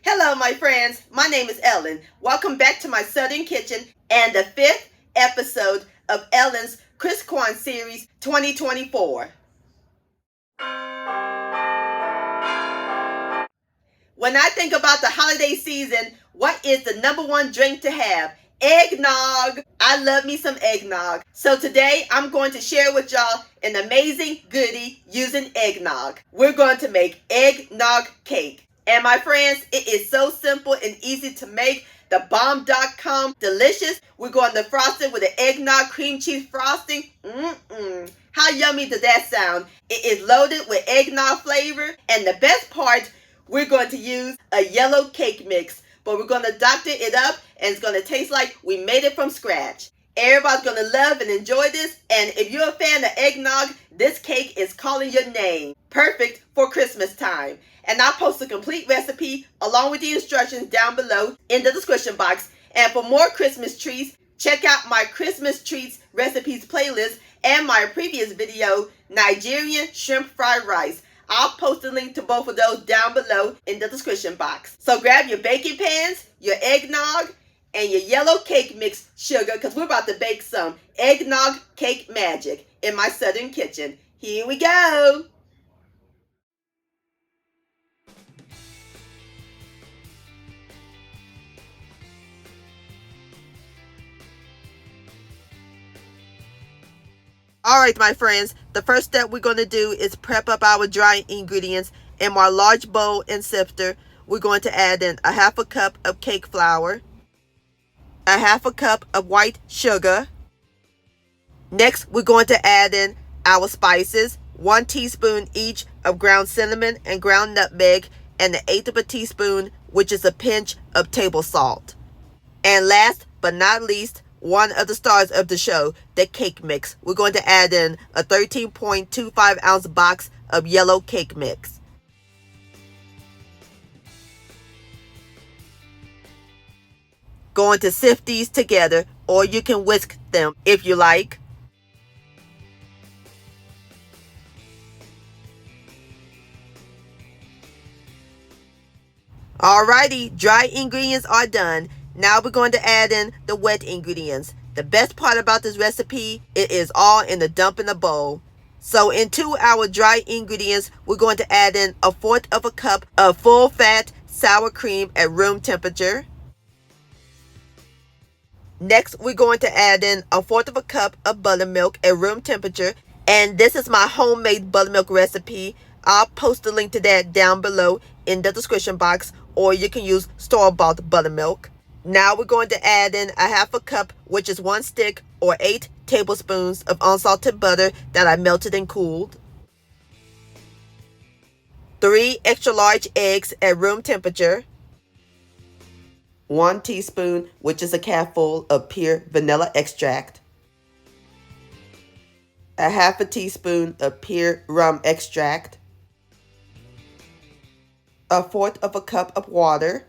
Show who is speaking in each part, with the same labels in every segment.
Speaker 1: Hello, my friends. My name is Ellen. Welcome back to my Southern Kitchen and the 5th episode of Ellen's ChristKwan Series 2024. When I think about the holiday season, what is the number one drink to have? Eggnog. I love me some eggnog. So today I'm going to share with y'all an amazing goodie using eggnog. We're going to make eggnog cake. And my friends, it is so simple and easy to make. The bomb.com delicious. We're going to frost it with an eggnog cream cheese frosting. How yummy does that sound? It is loaded with eggnog flavor. And the best part, we're going to use a yellow cake mix. But we're going to doctor it up and it's going to taste like we made it from scratch. Everybody's going to love and enjoy this. And if you're a fan of eggnog, this cake is calling your name. Perfect for Christmas time. And I'll post a complete recipe along with the instructions down below in the description box. And for more Christmas treats, check out my Christmas treats recipes playlist and my previous video, Nigerian shrimp fried rice. I'll post a link to both of those down below in the description box. So grab your baking pans, your eggnog, and your yellow cake mix sugar because we're about to bake some eggnog cake magic in my Southern kitchen. Here we go. Alright, my friends, the first step we're going to do is prep up our dry ingredients. In my large bowl and sifter, we're going to add in a half a cup of cake flour, a half a cup of white sugar. Next, we're going to add in our spices, 1 teaspoon each of ground cinnamon and ground nutmeg, and 1/8 of a teaspoon, which is a pinch of table salt. And last but not least, one of the stars of the show, the cake mix. We're going to add in a 13.25 ounce box of yellow cake mix. Going to sift these together, or you can whisk them if you like. Alrighty, dry ingredients are done. Now we're going to add in the wet ingredients. The best part about this recipe, it is all in the dump in a bowl. So into our dry ingredients, we're going to add in 1/4 of a cup of full fat sour cream at room temperature. Next, we're going to add in 1/4 of a cup of buttermilk at room temperature. And this is my homemade buttermilk recipe. I'll post the link to that down below in the description box, or you can use store-bought buttermilk. Now we're going to add in a half a cup, which is 1 stick or 8 tablespoons of unsalted butter that I melted and cooled. 3 extra large eggs at room temperature. 1 teaspoon, which is a cupful of pure vanilla extract. A half a teaspoon of pure rum extract. 1/4 of a cup of water.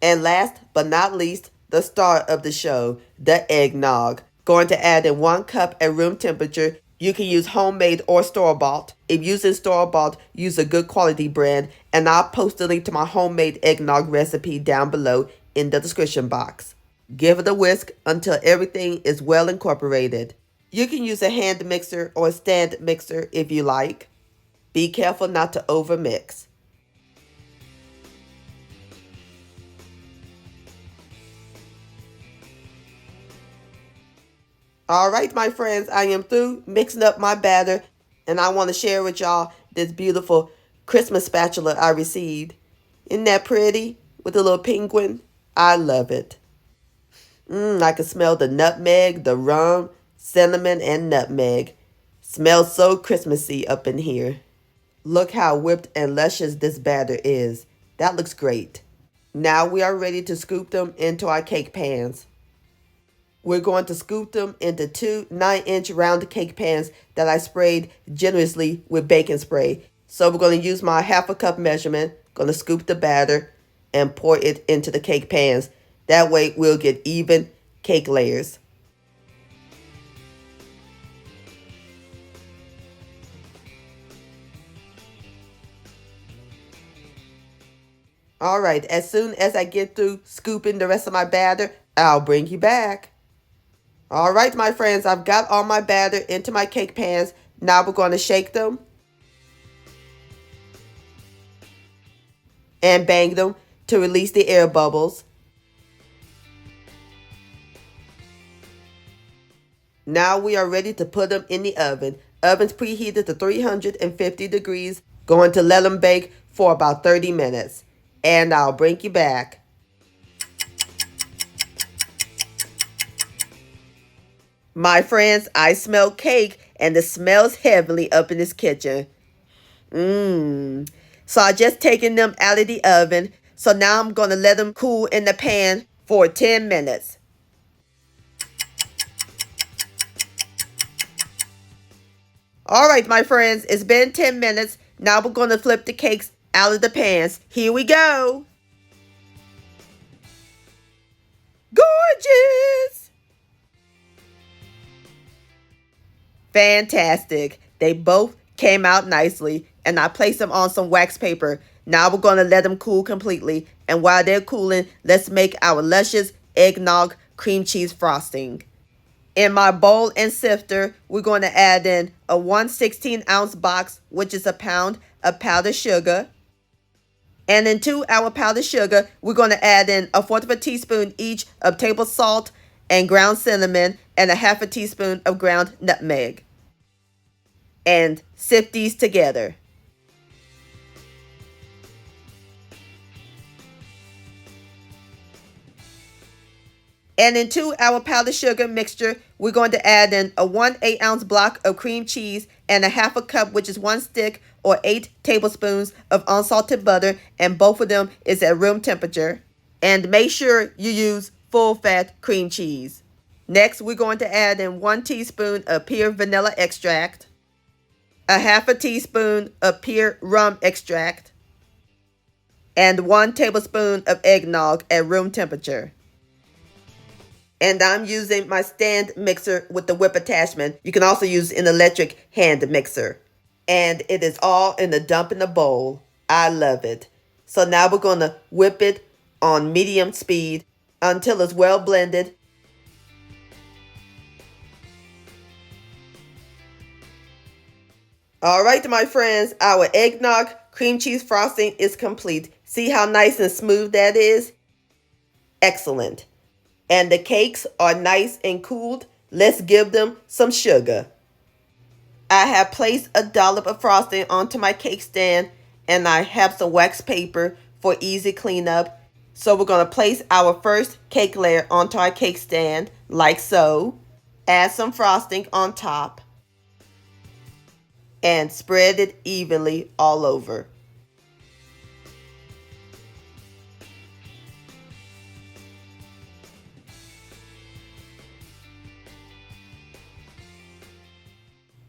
Speaker 1: And last but not least, the star of the show, the eggnog. Going to add in 1 cup at room temperature. You can use homemade or store-bought. If using store-bought, use a good quality brand. And I'll post a link to my homemade eggnog recipe down below in the description box. Give it a whisk until everything is well incorporated. You can use a hand mixer or a stand mixer if you like. Be careful not to overmix. Alright, my friends, I am through mixing up my batter, and I want to share with y'all this beautiful Christmas spatula I received. Isn't that pretty? With a little penguin? I love it. I can smell the nutmeg, the rum, cinnamon, and nutmeg. Smells so Christmassy up in here. Look how whipped and luscious this batter is. That looks great. Now we are ready to scoop them into our cake pans. We're going to scoop them into 2 9-inch round cake pans that I sprayed generously with baking spray. So we're going to use my half a cup measurement, going to scoop the batter and pour it into the cake pans. That way we'll get even cake layers. All right, as soon as I get through scooping the rest of my batter, I'll bring you back. All right, my friends, I've got all my batter into my cake pans. Now we're going to shake them and bang them to release the air bubbles. Now we are ready to put them in the oven. Oven's preheated to 350 degrees. Going to let them bake for about 30 minutes. And I'll bring you back. My friends, I smell cake and it smells heavenly up in this kitchen. So I just taken them out of the oven. So now I'm going to let them cool in the pan for 10 minutes. All right, my friends, it's been 10 minutes. Now we're going to flip the cakes out of the pans. Here we go. Gorgeous. Fantastic. They both came out nicely, and I placed them on some wax paper. Now we're going to let them cool completely. And while they're cooling, let's make our luscious eggnog cream cheese frosting. In my bowl and sifter, we're going to add in a 1/16-ounce box, which is a pound of powdered sugar. And into our powdered sugar, we're going to add in 1/4 teaspoon each of table salt and ground cinnamon and 1/2 teaspoon of ground nutmeg. And sift these together. And into our powdered sugar mixture, we're going to add in a 1/8-ounce block of cream cheese and 1/2 cup, which is 1 stick or 8 tablespoons of unsalted butter, and both of them is at room temperature. And make sure you use full-fat cream cheese. Next, we're going to add in 1 teaspoon of pure vanilla extract, 1/2 teaspoon of pure rum extract, and 1 tablespoon of eggnog at room temperature. And I'm using my stand mixer with the whip attachment. You can also use an electric hand mixer. And it is all in a dump in a bowl. I love it. So now we're going to whip it on medium speed until it's well blended. All right, my friends, our eggnog cream cheese frosting is complete. See how nice and smooth that is? Excellent. And the cakes are nice and cooled. Let's give them some sugar. I have placed a dollop of frosting onto my cake stand, and I have some wax paper for easy cleanup. So we're going to place our first cake layer onto our cake stand, like so. Add some frosting on top. And spread it evenly all over.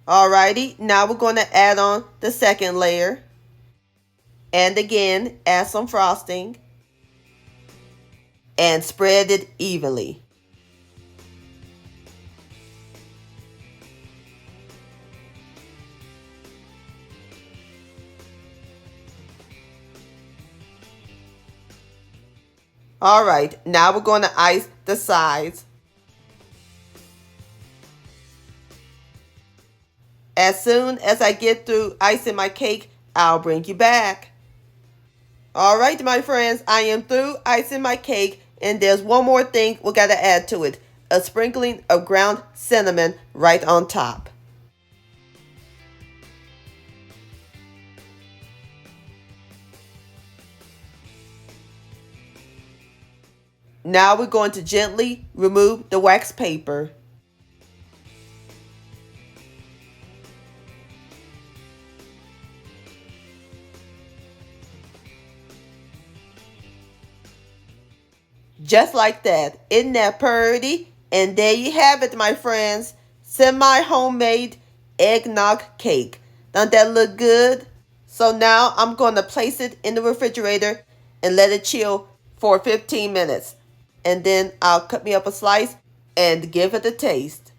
Speaker 1: Alrighty, now we're going to add on the second layer. And again, add some frosting. And spread it evenly. Alright, now we're going to ice the sides. As soon as I get through icing my cake, I'll bring you back. Alright, my friends, I am through icing my cake, and there's one more thing we got to add to it. A sprinkling of ground cinnamon right on top. Now we're going to gently remove the wax paper. Just like that. Isn't that pretty? And there you have it, my friends. Semi-homemade eggnog cake. Doesn't that look good? So now I'm going to place it in the refrigerator and let it chill for 15 minutes. And then I'll cut me up a slice and give it a taste.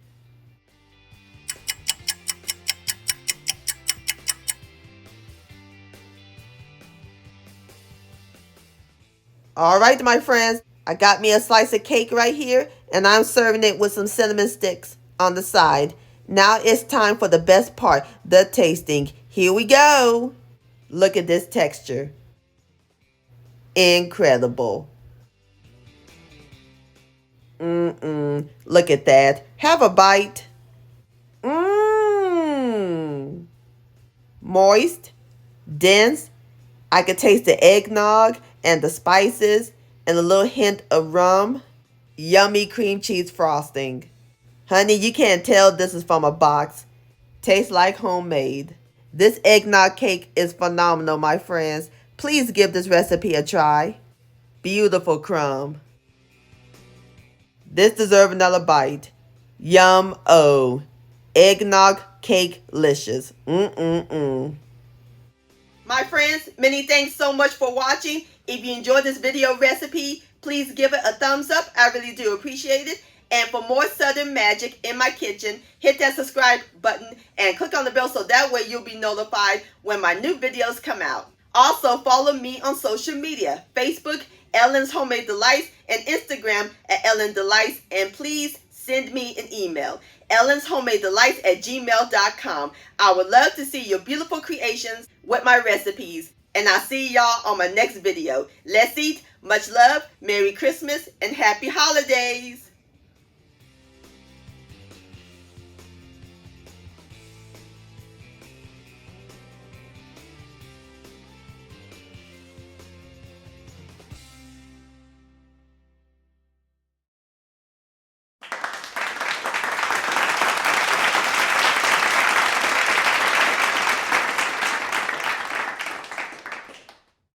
Speaker 1: All right, my friends, I got me a slice of cake right here, and I'm serving it with some cinnamon sticks on the side. Now it's time for the best part, the tasting. Here we go. Look at this texture. Incredible. Look at that. Have a bite. Moist, dense. I could taste the eggnog and the spices and a little hint of rum. Yummy cream cheese frosting. Honey, you can't tell this is from a box. Tastes like homemade. This eggnog cake is phenomenal, my friends. Please give this recipe a try. Beautiful crumb. This deserves another bite. Yum-o. Eggnog cake licious. My friends, many thanks so much for watching. If you enjoyed this video recipe, please give it a thumbs up. I really do appreciate it. And for more Southern magic in my kitchen, hit that subscribe button and click on the bell so that way you'll be notified when my new videos come out. Also, follow me on social media, Facebook, Ellen's Homemade Delights, and Instagram at Ellen Delights. And please send me an email, ellenshomemade@gmail.com. I would love to see your beautiful creations with my recipes. And I'll see y'all on my next video. Let's eat. Much love, Merry Christmas, and Happy Holidays.